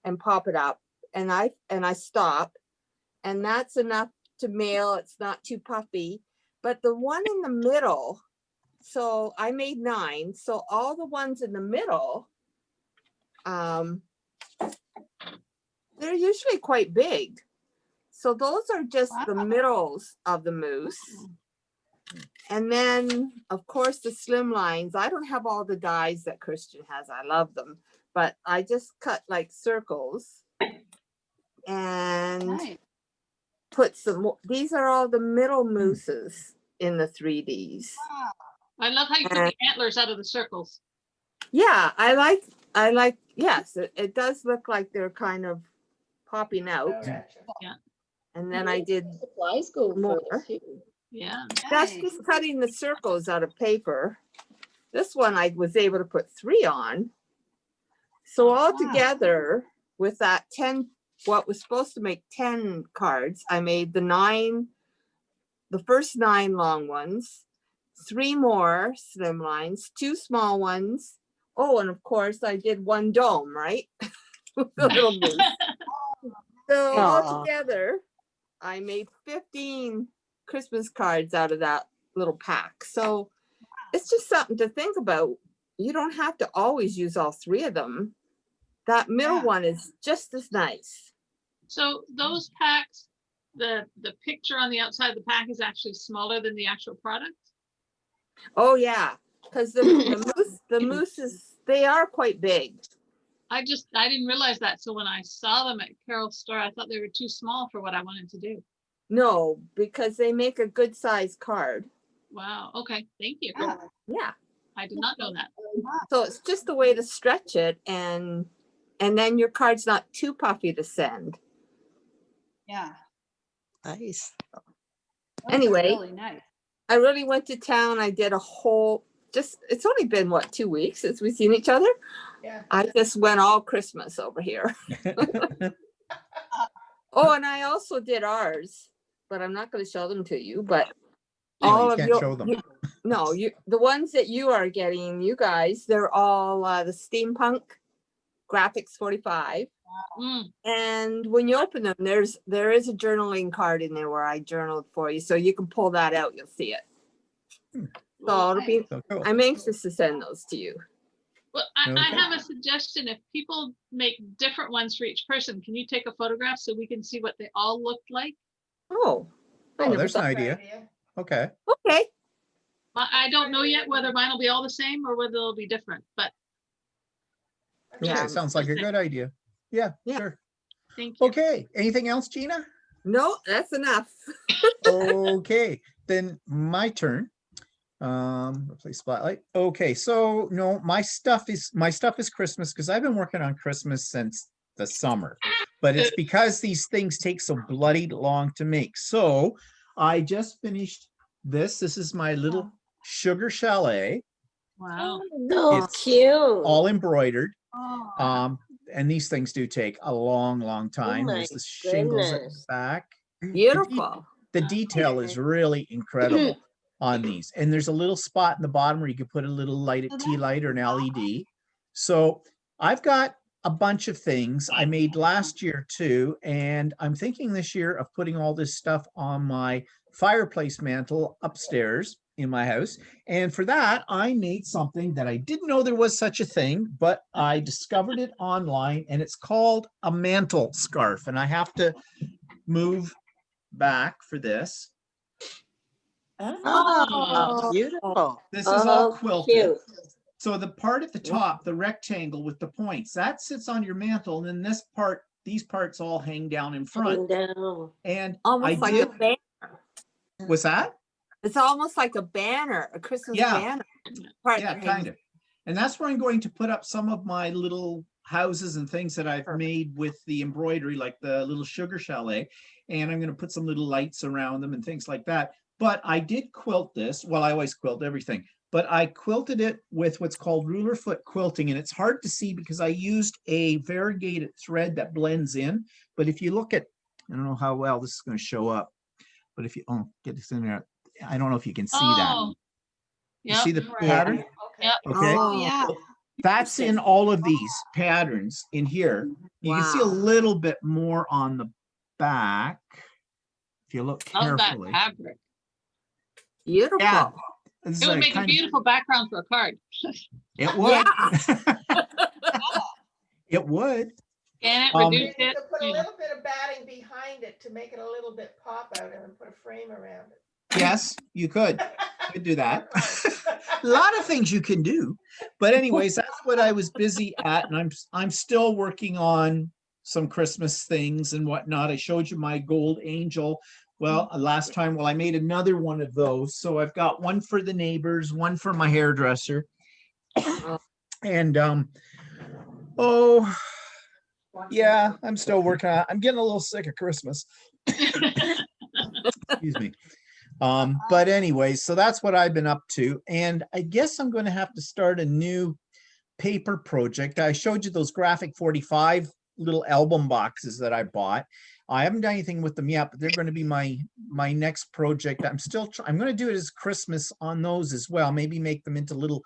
and pop it up, and I stop, and that's enough to mail. It's not too puffy. But the one in the middle, so I made 9. So all the ones in the middle, they're usually quite big. So those are just the middles of the moose. And then, of course, the slim lines. I don't have all the dies that Christian has. I love them. But I just cut like circles and put some, these are all the middle mooses in the 3Ds. I love how you took the antlers out of the circles. Yeah, I like, yes, it does look like they're kind of popping out. Yeah. And then I did Supplies go more. too. Yeah. That's just cutting the circles out of paper. This one I was able to put 3 on. So all together with that 10, what was supposed to make 10 cards, I made the first 9 long ones, 3 more slim lines, 2 small ones. Oh, and of course I did 1 dome, right? The little moose. So all together, I made 15 Christmas cards out of that little pack. So it's just something to think about. You don't have to always use all 3 of them. That middle one is just as nice. So those packs, the picture on the outside of the pack is actually smaller than the actual product? Oh yeah, because the mooses, they are quite big. I didn't realize that. So when I saw them at Carol's store, I thought they were too small for what I wanted to do. No, because they make a good size card. Wow. Okay. Thank you. Yeah. I did not know that. So it's just a way to stretch it, and then your card's not too puffy to send. Yeah. Nice. Those are Anyway, really nice. I really went to town. I did a whole, it's only been 2 weeks since we've seen each other. Yeah. I just went all Christmas over here. Oh, and I also did ours, but I'm not going to show them to you, but No, all you of can't show them. the ones that you are getting, you guys, they're all the steampunk graphics 45. And when you open them, there is a journaling card in there where I journaled for you, so you can pull that out. You'll see it. So it'll be, So cool. I'm anxious to send those to you. Well, I Okay. have a suggestion. If people make different ones for each person, can you take a photograph so we can see what they all looked like? Oh, I Oh, never there's an thought- idea. Okay. okay. I don't know yet whether mine will be all the same or whether they'll be different, but Yeah. Okay, sounds like a good idea. Yeah, Yeah. sure. thank you. Okay, anything else, Gina? No, that's enough. Okay, then my turn. Replace spotlight. Okay, so no, my stuff is Christmas because I've been working on Christmas since the summer, but it's because these things take so bloody long to make. So I just finished this. This is my little sugar chalet. Wow. So It's cute. all embroidered. Oh, And these things do take a long time. There's my the shingles at the goodness. back. Beautiful. The detail is really incredible on these. And there's a little spot in the bottom where you could put a little light, a tea light or an LED. So I've got a bunch of things I made last year too. And I'm thinking this year of putting all this stuff on my fireplace mantle upstairs in my house. And for that, I made something that I didn't know there was such a thing, but I discovered it online, and it's called a mantle scarf. And I have to move back for this. Oh, beautiful. This is all Oh, quilted. cute. So the part at the top, the rectangle with the points, that sits on your mantle. And then this part, these parts all hang down in front. Down. And Almost like a banner. what's that? It's almost like a banner, a Christmas Yeah. banner. Part Yeah, that kind hangs- of. And that's where I'm going to put up some of my little houses and things that I've Perfect. made with the embroidery, like the little sugar chalet. And I'm going to put some little lights around them and things like that. But I did quilt this. Well, I always quilt everything, but I quilted it with what's called ruler foot quilting. And it's hard to see because I used a variegated thread that blends in. But if you look at, I don't know how well this is going to show up, but if you get this in there, I don't know if you can see that. Oh, You yep. see the Right. pattern? Okay. Yep. Okay. Oh, yeah. That's in all of these patterns in here. You can see a Wow. little bit more on the back if you look Love that carefully. fabric. Beautiful. Yeah. This It is would a make a kind of, beautiful background for a card. it would. Yeah. It would. Scan it, Um, You reduce could it. put a you know. little bit of batting behind it to make it a little bit pop out and then put a frame around it. Yes, you could. Could do that. Or A lot of things you can do. But anyways, that's what I was busy at. And I'm still working on some Christmas things and whatnot. I showed you my gold angel. Well, last time, I made another one of those. So I've got one for the neighbors, one for my hairdresser. And oh yeah, I'm still working on it. I'm getting a little sick of Christmas. Excuse me. But anyways, so that's what I've been up to. And I guess I'm going to have to start a new paper project. I showed you those graphic 45 little album boxes that I bought. I haven't done anything with them yet, but they're going to be my next project. I'm going to do it as Christmas on those as well. Maybe make them into little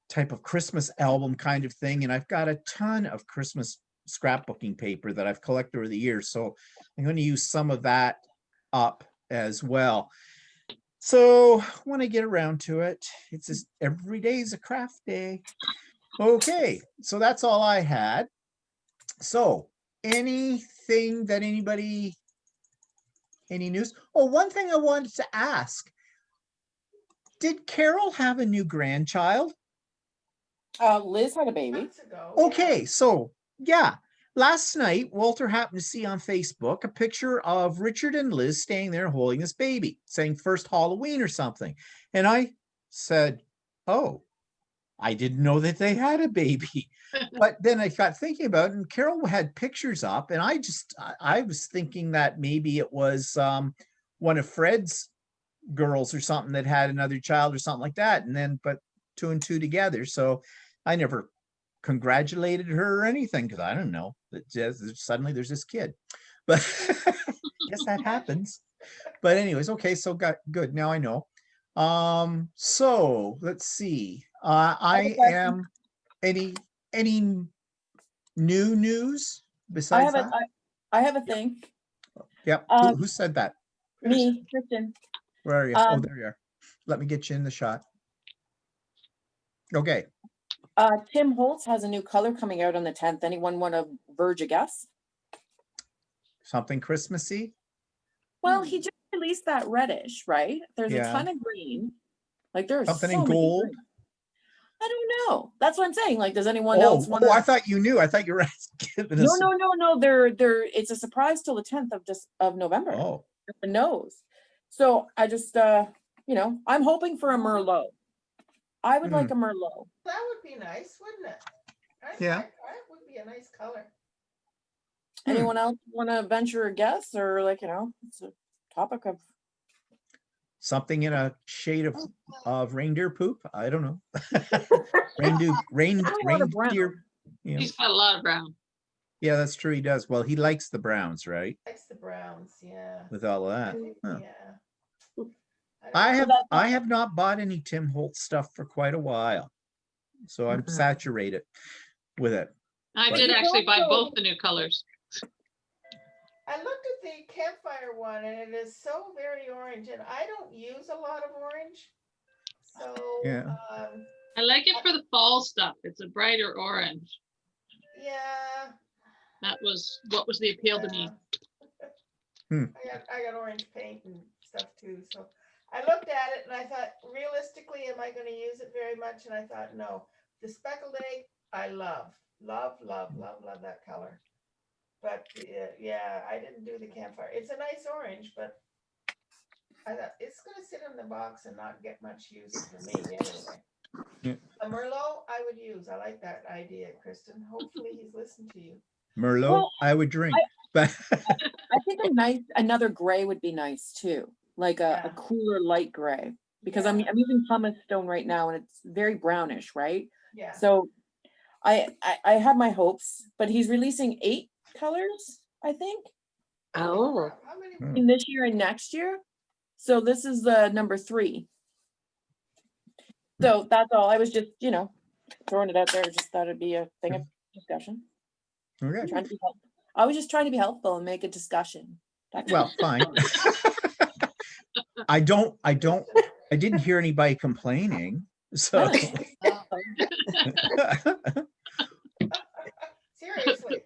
type of Christmas album kind of thing. And I've got a ton of Christmas scrapbooking paper that I've collected over the years. So I'm going to use some of that up as well. So when I get around to it, it's just every day is a craft day. Okay, so that's all I had. So anything that any news? Oh, one thing I wanted to ask. Did Carol have a new grandchild? Liz had a baby. months ago, yeah. Okay, so yeah. Last night, Walter happened to see on Facebook a picture of Richard and Liz staying there holding this baby, saying first Halloween or something. And I said, oh, I didn't know that they had a baby. But then I got thinking about it, and Carol had pictures up, and I was thinking that maybe it was one of Fred's girls or something that had another child or something like that. And then, but 2 and 2 together. So I never congratulated her or anything because I don't know that suddenly there's this kid, but guess that happens. But anyways, okay, so good, now I know. So let's see, I am any new news besides that? I have a thing. Yep. Who said that? Me, Kristen. Where are you? Oh, there you are. Let me get you in the shot. Okay. Tim Holtz has a new color coming out on the 10th. Anyone want to verge a guess? Something Christmassy? Well, he just released that reddish, right? There's Yeah. a ton of green. Like there's Something so in many gold? green. I don't know. That's what I'm saying. Like, does anyone else want? I thought you knew. I thought you were asking. No. They're it's a surprise till the 10th of November. Oh. The nose. So I just I'm hoping for a Merlot. I would like a Merlot. That would be nice, wouldn't it? Yeah. That would be a nice color. Anyone else want to venture a guess, or it's a topic of Something in a shade of reindeer poop? I don't know. Reindeer. You know. He's got a lot of brown. Yeah, that's true. He does. Well, he likes the browns, right? Likes the browns, yeah. With all of that. Huh. Yeah. I have not bought any Tim Holtz stuff for quite a while, so I'm saturated with it. I But- did actually buy both the new colors. I looked at the campfire one and it is so very orange, and I don't use a lot of orange. So Yeah. I like it for the fall stuff. It's a brighter orange. Yeah. That was what was the appeal to me. I got orange paint and stuff too. So I looked at it and I thought, realistically, am I going to use it very much? And I thought, no. The speckled egg, I love that color. But yeah, I didn't do the campfire. It's a nice orange, but I thought it's going to sit in the box and not get much use for me anyway. A Merlot, I would use. I like that idea, Kristen. Hopefully he's listened to you. Merlot, Well, I would drink, but I think another gray would be nice too, like a Yeah. cooler light gray, because I'm Yeah. using pumice stone right now and it's very brownish, right? Yeah. So I have my hopes, but he's releasing 8 colors, I think, Oh, How many? Hmm. in this year and next year. So this is the number 3. So that's all. I was just, throwing it out there. Just thought it'd be a thing of discussion. okay, Trying to be helpful. I was just trying to be helpful and make a discussion. well, fine. I didn't hear anybody complaining, so. Seriously.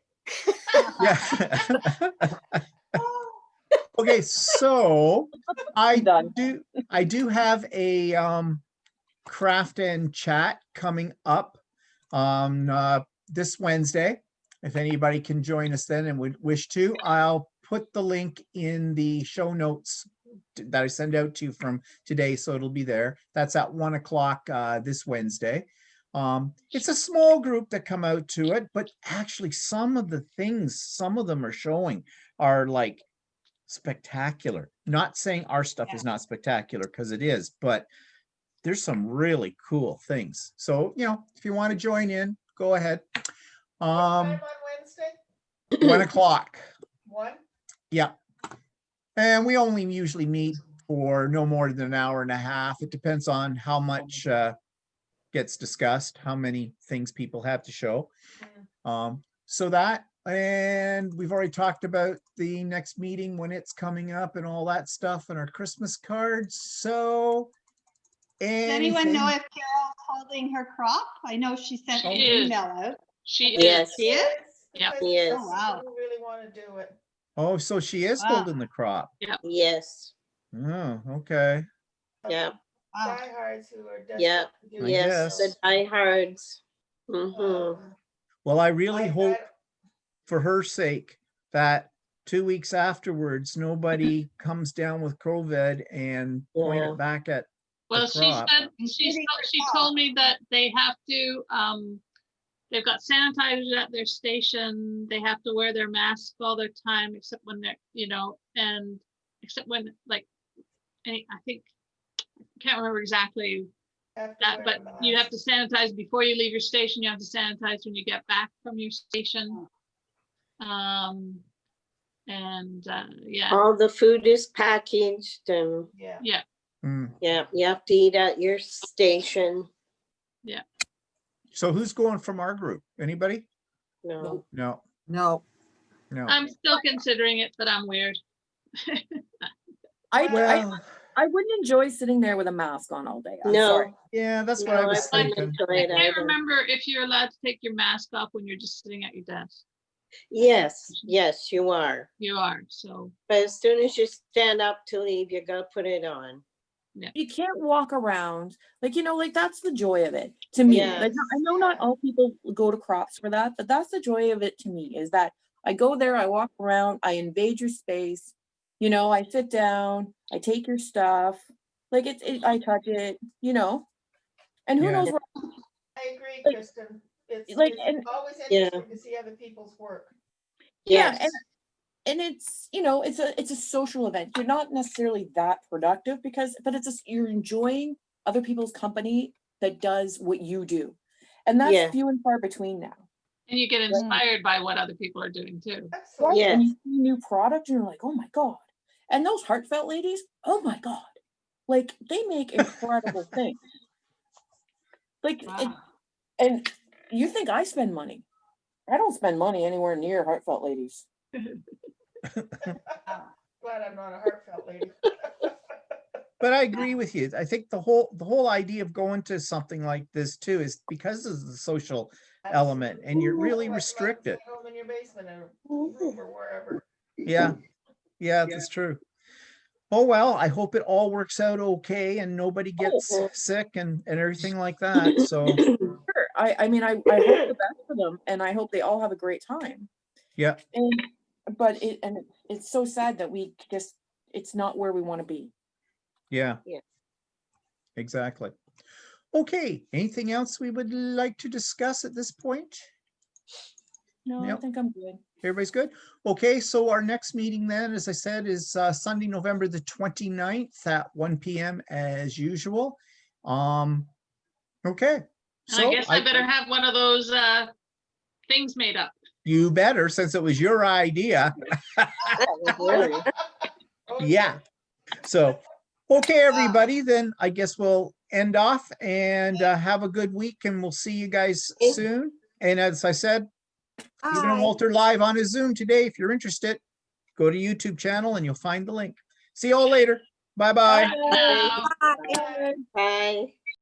Yeah. Okay, so I Done. do have a craft and chat coming up on this Wednesday. If anybody can join us then and would wish to, I'll put the link in the show notes that I send out to you from today, so it'll be there. That's at 1 o'clock this Wednesday. It's a small group that come out to it, but actually some of the things some of them are showing are like spectacular. Not saying our stuff is not spectacular, because it is, but there's some really cool things. So, if you want to join in, go ahead. What time on Wednesday? 1 o'clock. 1? Yeah. And we only usually meet for no more than an hour and a half. It depends on how much gets discussed, how many things people have to show. So that, and we've already talked about the next meeting when it's coming up and all that stuff and our Christmas cards. So Does anyone know anything- if Carol's holding her crop? I know she sent She an is. email out. She yes. is. She is? Yeah. Because Yes. some Oh, wow. people who really want to do it. Oh, so she is Wow. holding the crop. Yes. Oh, okay. Some Yeah. Wow. Diehards who are desperate Yeah. to do I it. Yes. The guess. diehards. Mm-hmm. Well, I really I- hope for her sake that 2 weeks afterwards, nobody comes down with COVID and point Yeah. it back at Well, she crop. said, Including she told me that they have to, they've got sanitizers at their station. They have to wear their mask all their time, except when they're, and except when like, I think, I can't remember exactly have to that, wear but a you have mask. to sanitize before you leave your station. You have to sanitize when you get back from your station. Yeah, All the food is packaged and Yeah. yeah, Mm. yeah, you have to eat at your station. So who's going from our group? Anybody? No. No, No, no. I'm still considering it, but I'm weird. Well, I wouldn't enjoy sitting there with a mask on all day. I'm No. sorry. yeah, that's what No, I was wouldn't thinking. enjoy I it can't either. remember if you're allowed to take your mask off when you're just sitting at your desk. Yes, yes, you are. You are, so, But as soon as you stand up to leave, you gotta put it on. You can't walk around like that's the joy of it to me. Yes. Like I know not all people go to crops for that, but that's the joy of it to me, is that I go there, I walk around, I invade your space, I sit down, I take your stuff, like I touch it, and who Yeah. knows what. I agree, Like- Kristen. It's like, it's and- always Yeah. interesting to see other people's work. Yeah, Yes. and it's it's a social event. You're not necessarily that productive but you're enjoying other people's company that does what you do, and that's Yeah. few and far between now. and you get inspired by what other people are doing too. Absolutely. Yeah. And you see new product and you're like, oh my god. And those heartfelt ladies, oh my god, like they make incredible things. Like Wow. and you think I spend money? I don't spend money anywhere near heartfelt ladies. Glad I'm not a heartfelt lady. But I agree with you. I think the whole idea of going to something like this too is because of the social element, and you're really restricted. Home in your basement or room or wherever. Yeah, that's true. Oh, well, I hope it all works out okay and nobody gets sick and everything like that. So, Sure. I mean, I hope the best for them, and I hope they all have a great time. yeah, But it's so sad that it's not where we want to be. yeah. Yeah. Exactly. Okay, anything else we would like to discuss at this point? No, I Yep. think I'm good. Everybody's good? Okay, so our next meeting then, as I said, is Sunday, November the 29th at 1 PM as usual. Okay. And So I guess I better have one of those things made up. you better, since it was your idea. Really? Yeah. So, okay, everybody, then I guess we'll end off and have a good week and we'll see you guys soon. And as I said, Stephen and Hi. Walter live on his Zoom today. If you're interested, go to YouTube channel and you'll find the link. See you all later. Bye-bye. Bye. Bye. Bye.